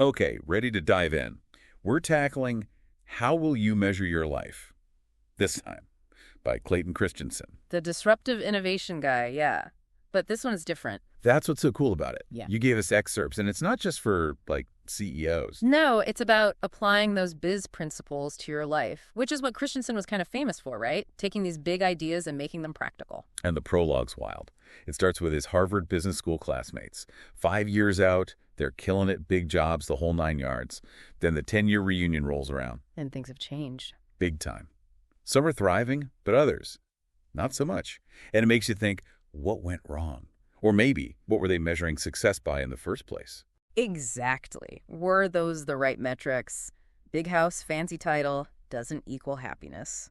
Okay, ready to dive in. We're tackling How Will You Measure Your Life? This time, by Clayton Christensen. The disruptive innovation guy, yeah. But this one is different. That's what's so cool about it. Yeah. You gave us excerpts, and it's not just for, CEOs. No, it's about applying those biz principles to your life, which is what Christensen was kind of famous for, right? Taking these big ideas and making them practical. And the prologue's wild. It starts with his Harvard Business School classmates. 5 years out, they're killing it, big jobs, the whole 9 yards. Then the 10-year reunion rolls around. And things have changed. Big time. Some are thriving, but others, not so much. And it makes you think, what went wrong? Or maybe, what were they measuring success by in the first place? Exactly. Were those the right metrics? Big house, fancy title, doesn't equal happiness.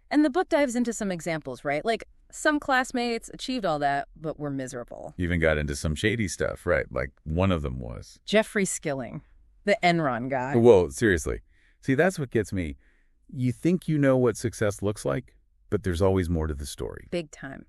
And the book dives into some examples, right? Like, some classmates achieved all that, but were miserable. Even got into some shady stuff, right? Like one of them was. Jeffrey Skilling, the Enron guy. Whoa, seriously. See, that's what gets me. You think you know what success looks like, but there's always more to the story. Big time.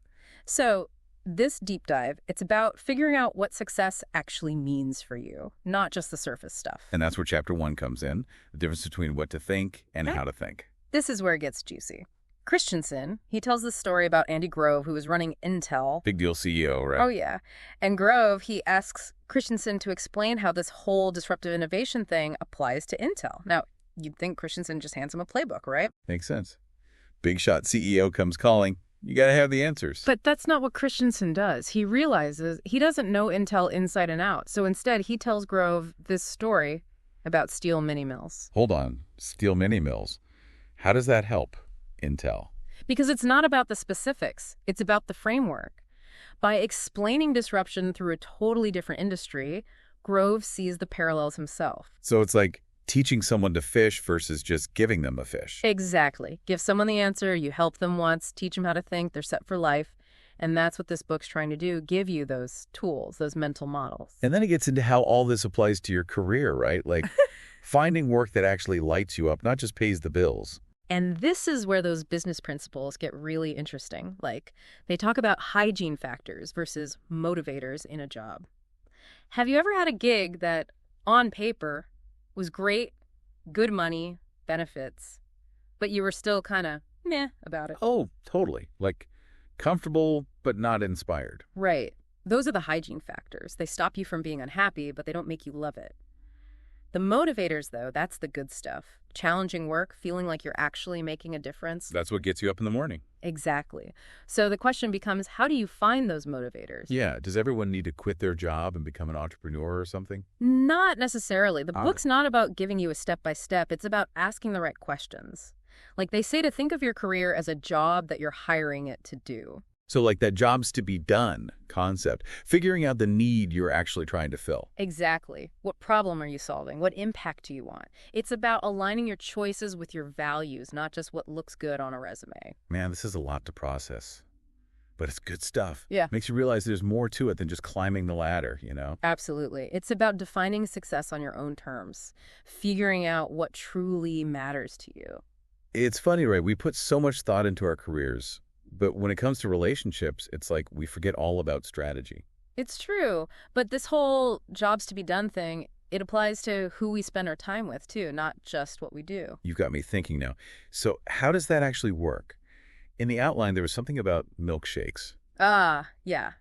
So, this deep dive, it's about figuring out what success actually means for you, not just the surface stuff. And that's where Chapter 1 comes in, the difference between what to think and how to think. This is where it gets juicy. Christensen, he tells this story about Andy Grove, who was running Intel. Big deal CEO, right? Oh, yeah. And Grove, he asks Christensen to explain how this whole disruptive innovation thing applies to Intel. Now, you'd think Christensen just hands him a playbook, right? Makes sense. Big shot CEO comes calling. You got to have the answers. But that's not what Christensen does. He realizes he doesn't know Intel inside and out. So instead, he tells Grove this story about steel mini mills. Hold on. Steel mini mills. How does that help Intel? Because it's not about the specifics. It's about the framework. By explaining disruption through a totally different industry, Grove sees the parallels himself. So it's like teaching someone to fish versus just giving them a fish. Exactly. Give someone the answer, you help them once, teach them how to think, they're set for life. And that's what this book's trying to do, give you those tools, those mental models. And then it gets into how all this applies to your career, right? Like finding work that actually lights you up, not just pays the bills. And this is where those business principles get really interesting. Like, they talk about hygiene factors versus motivators in a job. Have you ever had a gig that, on paper, was great, good money, benefits, but you were still kind of meh about it? Oh, totally. Like comfortable, but not inspired. Right. Those are the hygiene factors. They stop you from being unhappy, but they don't make you love it. The motivators, though, that's the good stuff. Challenging work, feeling like you're actually making a difference. That's what gets you up in the morning. Exactly. So the question becomes, how do you find those motivators? Yeah. Does everyone need to quit their job and become an entrepreneur or something? Not necessarily. The book's not about giving you a step-by-step. It's about asking the right questions. Like they say to think of your career as a job that you're hiring it to do. So like that jobs to be done concept, figuring out the need you're actually trying to fill. Exactly. What problem are you solving? What impact do you want? It's about aligning your choices with your values, not just what looks good on a resume. Man, this is a lot to process. But it's good stuff. Yeah. Makes you realize there's more to it than just climbing the ladder, Absolutely. It's about defining success on your own terms, figuring out what truly matters to you. It's funny, right? We put so much thought into our careers. But when it comes to relationships, it's like we forget all about strategy. It's true. But this whole jobs to be done thing, it applies to who we spend our time with, too, not just what we do. You've got me thinking now. So how does that actually work? In the outline, there was something about milkshakes. Ah, yeah.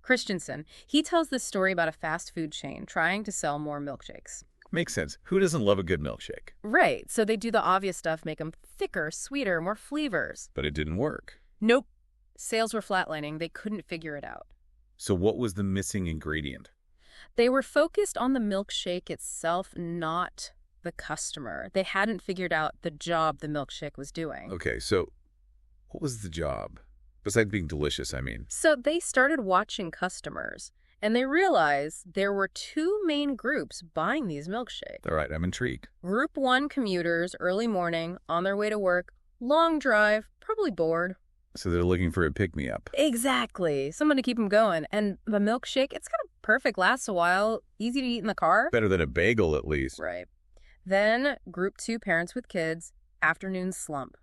Christensen, he tells this story about a fast food chain trying to sell more milkshakes. Makes sense. Who doesn't love a good milkshake? Right. So they do the obvious stuff, make them thicker, sweeter, more flavors. But it didn't work. Nope. Sales were flatlining. They couldn't figure it out. So what was the missing ingredient? They were focused on the milkshake itself, not the customer. They hadn't figured out the job the milkshake was doing. Okay, so what was the job? Besides being delicious, I mean. So they started watching customers, and they realized there were two main groups buying these milkshakes. All right, I'm intrigued. Group 1 commuters, early morning, on their way to work, long drive, probably bored. So they're looking for a pick-me-up. Exactly. Someone to keep them going. And the milkshake, it's kind of perfect, lasts a while, easy to eat in the car. Better than a bagel, at least. Right. Then, group 2 parents with kids, afternoon slump.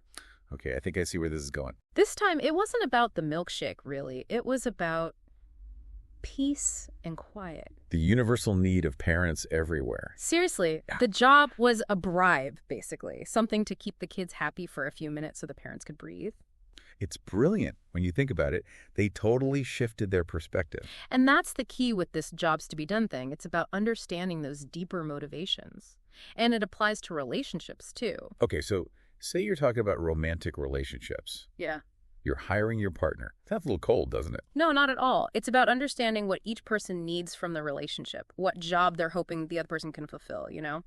Okay, I think I see where this is going. This time, it wasn't about the milkshake, really. It was about peace and quiet. The universal need of parents everywhere. Seriously, the job was a bribe, basically. Something to keep the kids happy for a few minutes so the parents could breathe. It's brilliant when you think about it. They totally shifted their perspective. And that's the key with this jobs to be done thing. It's about understanding those deeper motivations. And it applies to relationships, too. Okay, so say you're talking about romantic relationships. Yeah. You're hiring your partner. Sounds a little cold, doesn't it? No, not at all. It's about understanding what each person needs from the relationship, what job they're hoping the other person can fulfill, you know?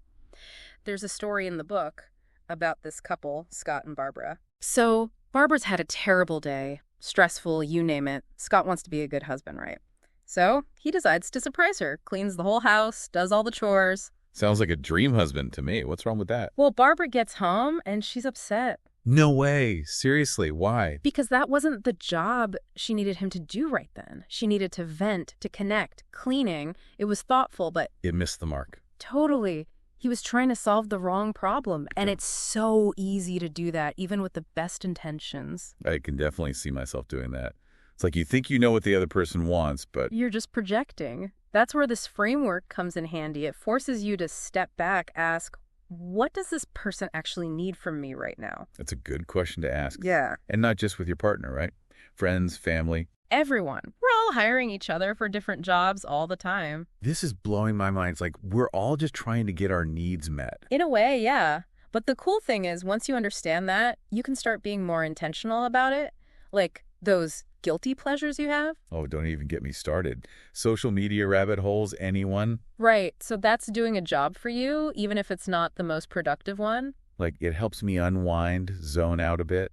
There's a story in the book about this couple, Scott and Barbara. So Barbara's had a terrible day, stressful, you name it. Scott wants to be a good husband, right? So he decides to surprise her, cleans the whole house, does all the chores. Sounds like a dream husband to me. What's wrong with that? Well, Barbara gets home and she's upset. No way. Seriously, why? Because that wasn't the job she needed him to do right then. She needed to vent, to connect. Cleaning, it was thoughtful, but It missed the mark. totally. He was trying to solve the wrong problem. And it's so easy to do that, even with the best intentions. I can definitely see myself doing that. It's like you think you know what the other person wants, but You're just projecting. That's where this framework comes in handy. It forces you to step back, ask, what does this person actually need from me right now? it's a good question to ask. Yeah. And not just with your partner, right? Friends, family. Everyone. We're all hiring each other for different jobs all the time. This is blowing my mind. It's like we're all just trying to get our needs met. In a way, yeah. But the cool thing is, once you understand that, you can start being more intentional about it. Like those guilty pleasures you have. Oh, don't even get me started. Social media rabbit holes, anyone? Right. So that's doing a job for you, even if it's not the most productive one. Like it helps me unwind, zone out a bit,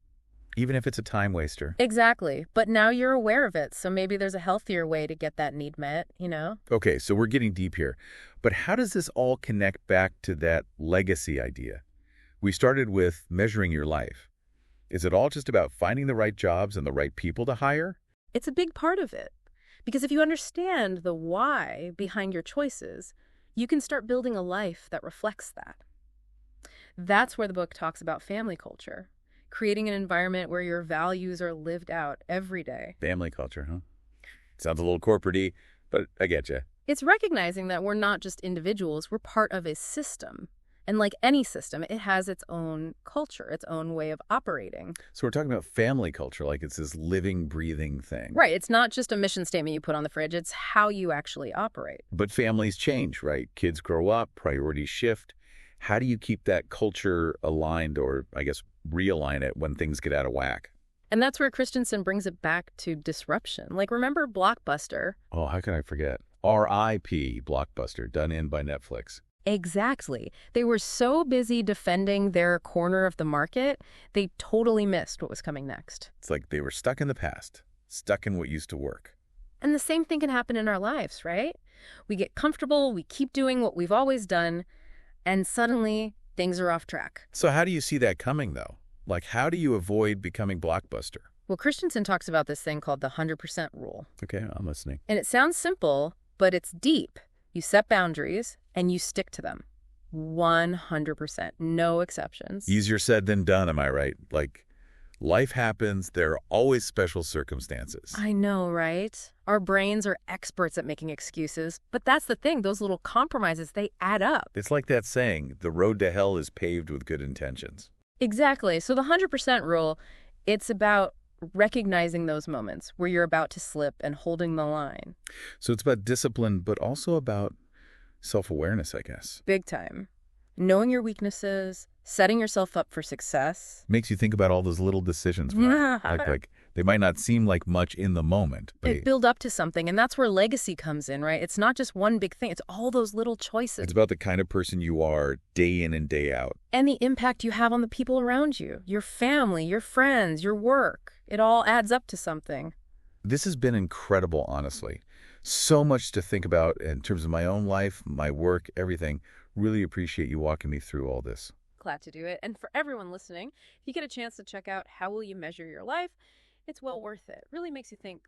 even if it's a time waster. Exactly. But now you're aware of it. So maybe there's a healthier way to get that need met, you know? Okay, so we're getting deep here. But how does this all connect back to that legacy idea? We started with measuring your life. Is it all just about finding the right jobs and the right people to hire? It's a big part of it. Because if you understand the why behind your choices, you can start building a life that reflects that. That's where the book talks about family culture, creating an environment where your values are lived out every day. Family culture, huh? Sounds a little corporate-y, but I get you. It's recognizing that we're not just individuals, we're part of a system. And like any system, it has its own culture, its own way of operating. So we're talking about family culture like it's this living, breathing thing. Right. It's not just a mission statement you put on the fridge. It's how you actually operate. But families change, right? Kids grow up, priorities shift. How do you keep that culture aligned or, I guess, realign it when things get out of whack? And that's where Christensen brings it back to disruption. Like, remember Blockbuster? Oh, how can I forget? R.I.P. Blockbuster, done in by Netflix. Exactly. They were so busy defending their corner of the market, they totally missed what was coming next. It's like they were stuck in the past, stuck in what used to work. And the same thing can happen in our lives, right? We get comfortable, we keep doing what we've always done, and suddenly things are off track. So how do you see that coming, though? Like, how do you avoid becoming Blockbuster? Well, Christensen talks about this thing called the 100% rule. Okay, I'm listening. And it sounds simple, but it's deep. You set boundaries, and you stick to them. 100%. No exceptions. Easier said than done, am I right? Like, life happens. There are always special circumstances. I know, right? Our brains are experts at making excuses. But that's the thing. Those little compromises, they add up. It's like that saying, the road to hell is paved with good intentions. Exactly. So the 100% rule, it's about recognizing those moments where you're about to slip and holding the line. So it's about discipline, but also about self-awareness, I guess. Big time. Knowing your weaknesses, setting yourself up for success. Makes you think about all those little decisions. Right? like they might not seem like much in the moment, but It build up to something, and that's where legacy comes in, right? It's not just one big thing. It's all those little choices. it's about the kind of person you are day in and day out. And the impact you have on the people around you, your family, your friends, your work. It all adds up to something. This has been incredible, honestly. So much to think about in terms of my own life, my work, everything. Really appreciate you walking me through all this. Glad to do it. And for everyone listening, if you get a chance to check out How Will You Measure Your Life, it's well worth it. Really makes you think,